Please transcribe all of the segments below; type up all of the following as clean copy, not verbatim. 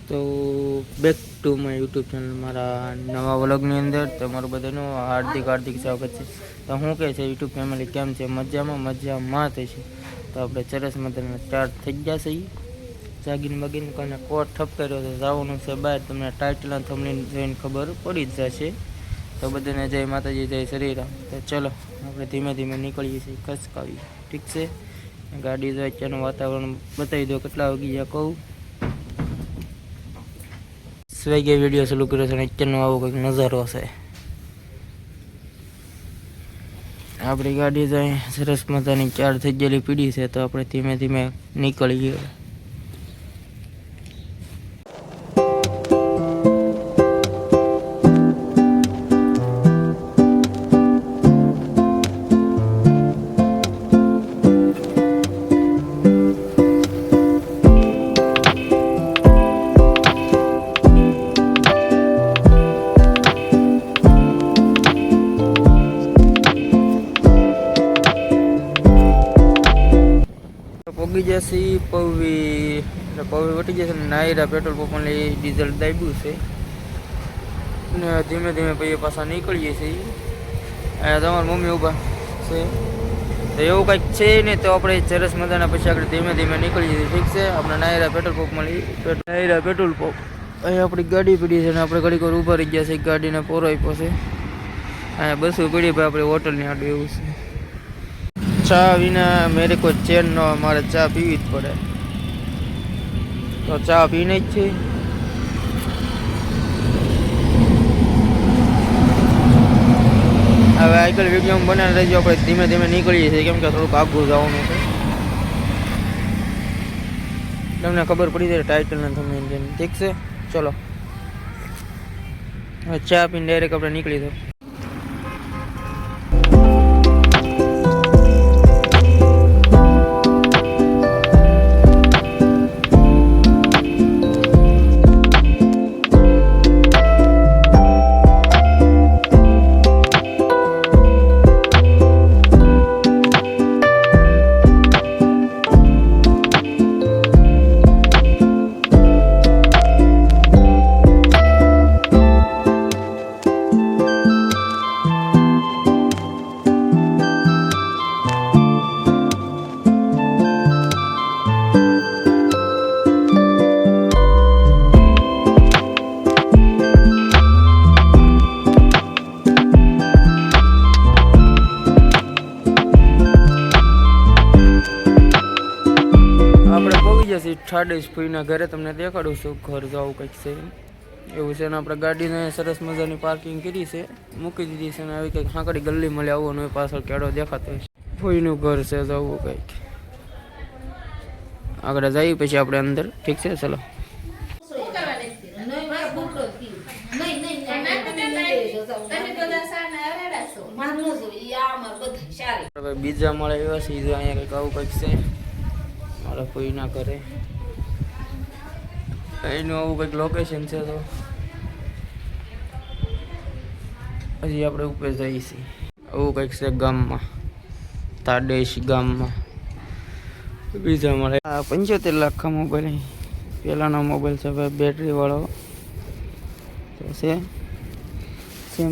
તો back to my YouTube channel, મારા નવા વ્લોગની અંદર તમારું બધાનું હાર્દિક સ્વાગત છે. તો હું કહે છે યુટ્યુબ ફેમિલી, કેમ છે? મજામાં થશે. તો આપણે સરસ મજાના સ્ટાર્ટ થઈ ગયા છે. જાગીને બગીને કોઈને કોટ ઠપ કર્યો છે, જવાનું છે બહાર. તમને ટાઇટલ થંબનેલ જોઈને ખબર પડી જ જશે. તો બધાને જય માતાજી, જય શ્રીરામ. તો ચલો આપણે ધીમે ધીમે નીકળીએ છીએ, ખસકાવીએ. ઠીક છે? ગાડી જો અત્યારનું વાતાવરણ બતાવી દો, કેટલા વાગી ગયા કહું. સ્વાગે વિડીયો ચાલુ કર્યો છે અને અત્યારનો આવો કંઈક નજારો છે. આપણી ગાડી જાય સરસ મજાની ચાર્જ થઈ ગયેલી પીડી છે, તો આપણે ધીમે ધીમે નીકળીએ. પોગી જશે પૌવી વટી જશે. નાયરા પેટ્રોલ પંપની ડીઝલ દાબ્યું છે ને ધીમે ધીમે પછી પાછા નીકળીએ છીએ. અહીંયા તમારા મમ્મી ઊભા છે, તો એવું કંઈક છે ને. તો આપણે સરસ મજાના પછી આગળ ધીમે ધીમે નીકળીએ છીએ. ઠીક છે? આપણે નાયરા પેટ્રોલ પંપમાં નાયરા પેટ્રોલ પંપ અહીંયા આપણી ગાડી પડી છે ને આપણે ઘડીક વાર ઊભા રહી ગયા છે. ગાડીને પોરાઈ પાસે અહીંયા બસો પડી ભાઈ આપણે હોટલની આડું એવું છે. ચા વિના મેરે કોઈ ચેન ન, મારે ચા પીવી જ પડે. તો ચા પીને જ છે. હવે આગળ વિડીયો બનાવી રહેજો. આપણે ધીમે ધીમે નીકળીએ છીએ, કેમ કે થોડુંક આઘું જવાનું છે. તમને ખબર પડી જાય ટાઇટલ ને તમને. ઠીક છે? ચલો હવે ચા પીને ડાયરેક્ટ આપણે નીકળી દો. ઠાડેશ ફૂઈના ઘરે તમને દેખાડું છું. ઘર જવું કંઈક છે એવું છે ને. આપણે ગાડીને સરસ મજાની પાર્કિંગ કરી છે, મૂકી દીધી છે ને આવી કંઈક સાંકડી ગલ્લી મળે આવવાનું હોય. પાછળ કેળો દેખાતો હોય. ફૂઈનું ઘર છે, જવું કંઈક. આગળ જઈએ પછી આપણે અંદર. ઠીક છે? ચલો. બીજા મળે એવા સીધું અહીંયા કંઈક આવું કંઈક છે મારા ફૂઈના ઘરે. એનું આવું કંઈક લોકેશન છે. તો પછી આપણે ઉપર જઈએ છીએ. આવું કંઈક છે ગામમાં, તાડેશ ગામમાં. બીજા મળે 75 લાખના મોબાઈલ. પહેલાંનો મોબાઈલ છે ભાઈ, બેટરીવાળો તો છે. સેમ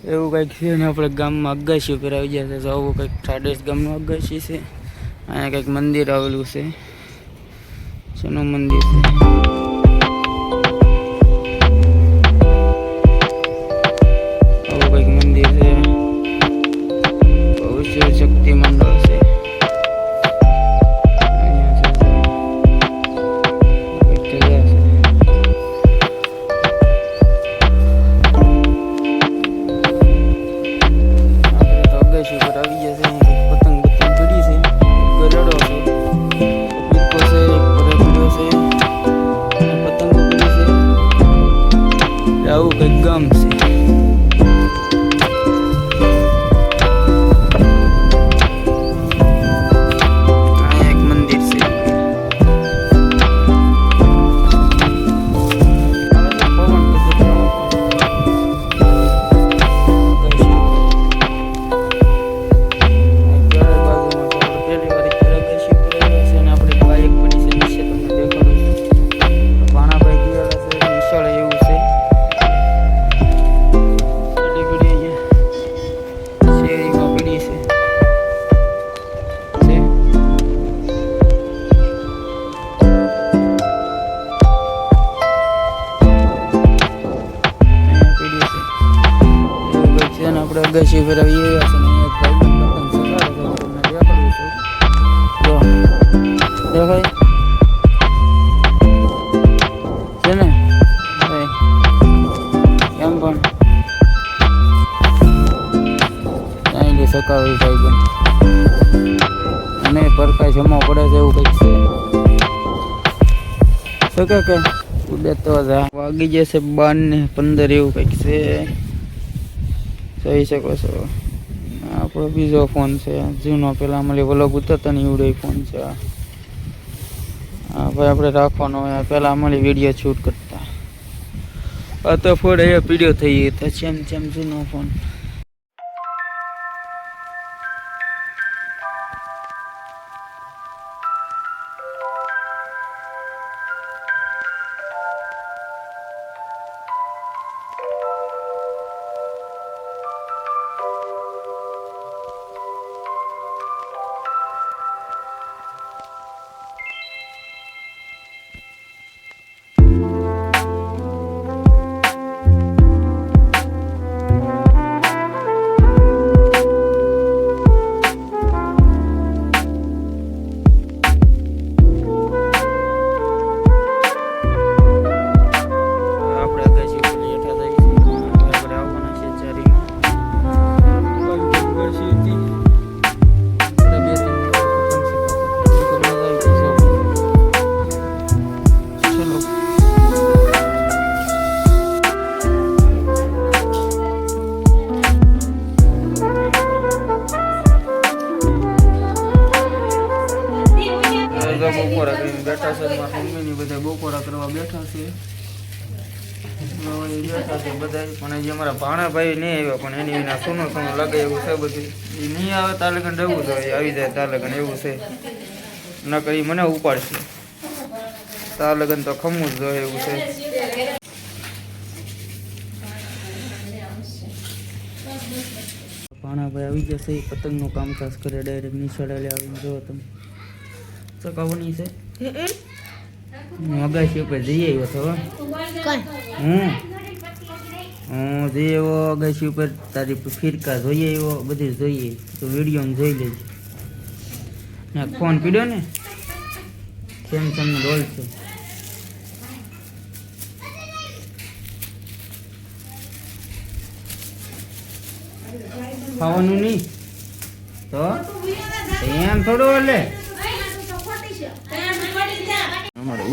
એવું કંઈક છે ને. આપણે ગામમાં અગાશી ઉપર આવી ગયા છે. તો આવું કંઈક ઠાડેશ ગામનું અગાશી છે. અહીંયા કંઈક મંદિર આવેલું છે. શેનું મંદિર છે? આવું કંઈક મંદિર છે. ભવિષ્ય શક્તિ મંડળ છે. અગાશી ફેરવી આવ્યા છે ને એક ભાઈ પતંગ ચગાવે છે તમને દેખાડું છું. જો દેખાય છે ને એમ પણ અહીં સકાવી ભાઈ પણ અને પરકાશ જમા પડે છે એવું કંઈક છે શકે કે ઉડે તો વાગી જશે 12:15 એવું કંઈક છે જોઈ શકો છો. આપણો બીજો ફોન છે જૂનો, પેલા અમારી વ્લોગ ઉતરતા ને એવડો ફોન છે. હા ભાઈ આપણે રાખવાનો હોય, પેલા અમારી વિડીયો શૂટ કરતા. આ તો ફોન અહીંયા પીડિયો થઈ ગયો તો જેમ જૂનો ફોન. બપોરા કરીને બેઠા છે, મારા મમ્મીની બધા બપોરા કરવા બેઠા છે. બેઠા છે બધા, પણ હજી અમારા ભાણાભાઈ નહીં આવ્યા, પણ એની વિના સોનું લાગે એવું છે બધું. એ નહીં આવે તાર લગન રહેવું જોઈએ, આવી જાય તાર લગન એવું છે. નકર મને ઉપાડશે, તાર લગન તો ખમવું જ જોઈએ એવું છે. ભાણાભાઈ આવી જશે, પતંગનું કામકાજ કરે ડાયરેક્ટ નિશાળે આવીને જો તમે ચકાવવાની છે. અગાશી ઉપર જઈ આવ્યો છો હું જઈ આવ્યો અગાશી ઉપર, તારી ફિરકા જોઈએ આવ્યો, બધી જોઈએ તો વિડીયોમાં જોઈ લેજો. ફોન પીડ્યો ને સેમસંગનો રોલ છે. ખાવાનું નહીં તો એમ થોડું એટલે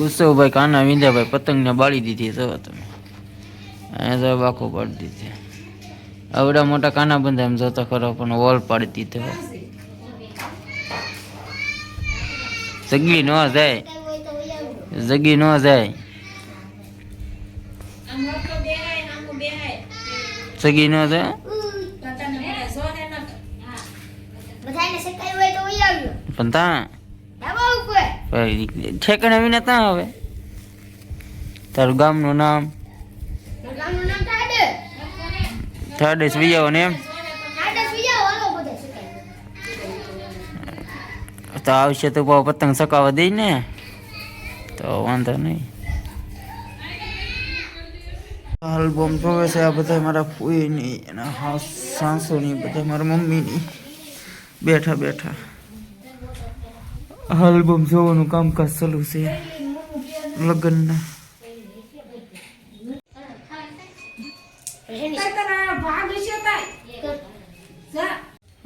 ઉત્સવભાઈ કાના વિંધ્યાભાઈ પતંગને બાળી દીધી જો તમે, અહીંયા તો બાકો પાડી દીધી. આવડા મોટા કાના બંધા એમ જોતા ખરો, પણ વોલ પાડી દીધો. જગી ન જાય, જગી ન જાય, જગી ન જાય. પણ તા ઠેકાણે વિના ત્યાં આવે. તારું ગામનું નામ ઠાડેસ વિયાવો ને એમ તો આવશે તો પતંગ ચકાવવા દઈ ને તો વાંધો નહીં. હાલ બોમ્બ જોવે છે આ બધા મારા ફૂઈની એના સાસુની, બધા મારા મમ્મીની બેઠા બેઠા આલ્બમ જોવાનું કામકાજ ચાલુ છે લગ્નના.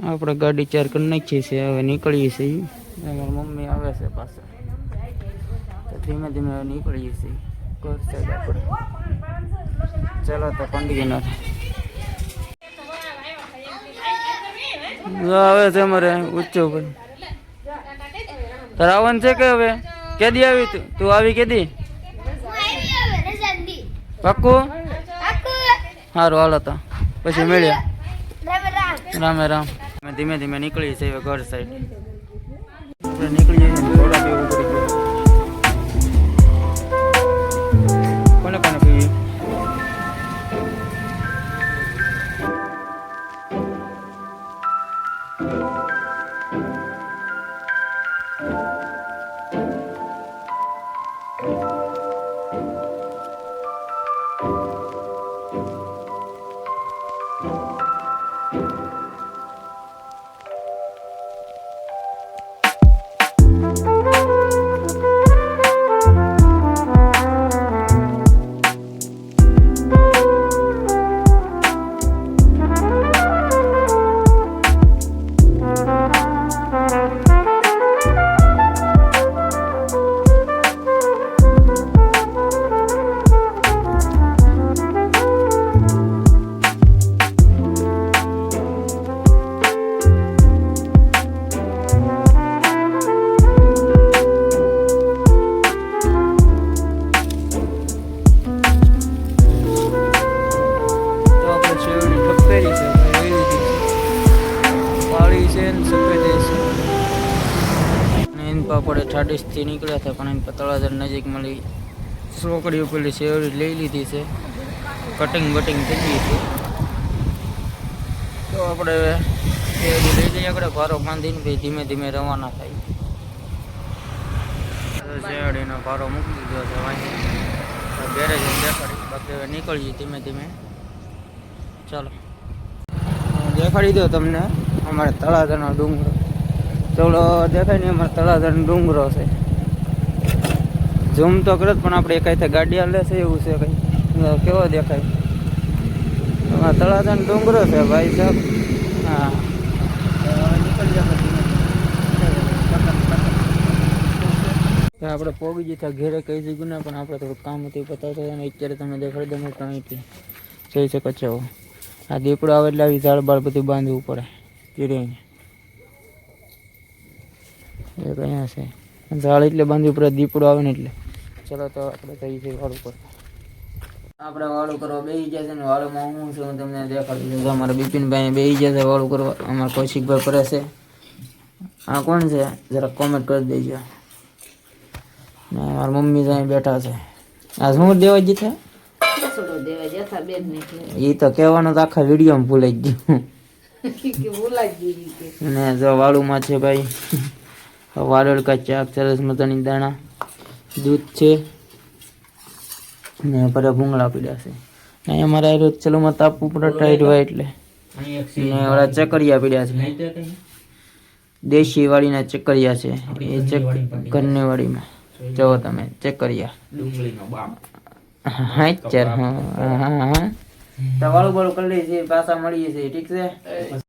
આપણે ગાડી ચાર કરી નાખીએ છીએ, હવે નીકળીએ છીએ. મારી મમ્મી આવે છે પાછા, તો ધીમે ધીમે નીકળીએ છીએ ઘર સાઈડ આપણે. ચાલો તો કન્ટિન્યુ આવે છે અમારે ઉચ્ચો ભાઈ. તારે આવવાનું છે કે હવે કેદી આવી તું આવી કેદી પાક્કું? સારું હાલો તો પછી મળ્યા. રામે રામ. ધીમે ધીમે નીકળીએ છીએ ઘર સાઈડ. આપણે નીકળી જઈએ થોડા બેવું પડી ગયું. કોને કોને કહીએ આપણે 38થી નીકળ્યા હતા પણ તળાજા નજીક મળી છોકરીઓ પેલી શેવડી લઈ લીધી છે, કટિંગ બટિંગ થઈ ગઈ છે. તો આપણે શેવડી લઈ લઈએ, આપણે ભારો બાંધીને ભાઈ ધીમે ધીમે રવાના થાય. શેવડીનો ભારો મૂકી દીધો છે વાંચી બેરેજ દેખાડી, બાકી હવે નીકળીએ ધીમે ધીમે. ચાલો દેખાડી દો તમને અમારે તળાજાનો ડુંગરો. ચલો દેખાય ને અમારે તળાજાનો ડુંગરો છે. ઝૂમ તો કરે પણ આપણે એકાઈ ગાડી હાલે છે એવું છે કંઈ. કેવો દેખાય અમારે તળાજાનો ડુંગરો છે ભાઈ સાહેબ. હા આપણે પોગી જતા ઘેરે કઈ જગ્યું ના, પણ આપણે થોડું કામ હતું પતાવતા અને અત્યારે તમે દેખાડી દો ત્યાંથી જોઈ શકો છો. આ દીપડો આવે એટલે આવી ઝાડ બાળ બધું બાંધવું પડે ચીરીને. એ કયા છે ઝાડ એટલે બાંધવું પડે, દીપડો આવે ને એટલે. ચલો તો આપણે જઈએ છીએ વાળું પર. આપણે વાળું કરવા બેસી જશે ને વાળુમાં હું છું હું તમને દેખાડી દઉં. અમારા બિપિનભાઈ બેસી જશે વાળું કરવા, અમારા કૌશિકભાઈ કરે છે. આ કોણ છે જરા કોમેન્ટ કરી દેજો. ને મારા મમ્મી ત્યાં બેઠા છે. આ શું દેવા જતા એ તો કહેવાનું તો આખા વિડીયોમાં ભૂલાઈ ગયું. ને જો વાળુમાં છે ભાઈ વાલોડ કા ચાક, સરસ મજાની દાણા, દૂધ છે ને બધા ભૂંગળા પીડ્યા છે. અહીંયા અમારા રોજ ચલોમાં તાપવું પડે ટાઈટ હોય એટલે. ને ઓલા ચકરિયા પીડ્યા છે, દેશી વાળીના ચકરિયા છે. એ ઘરની વાડીમાં જો તમે ચકરિયા હા ચાર. હા હા હા તો વાળું બાળું કરી લઈએ છીએ, પાછા મળીએ છીએ. ઠીક છે.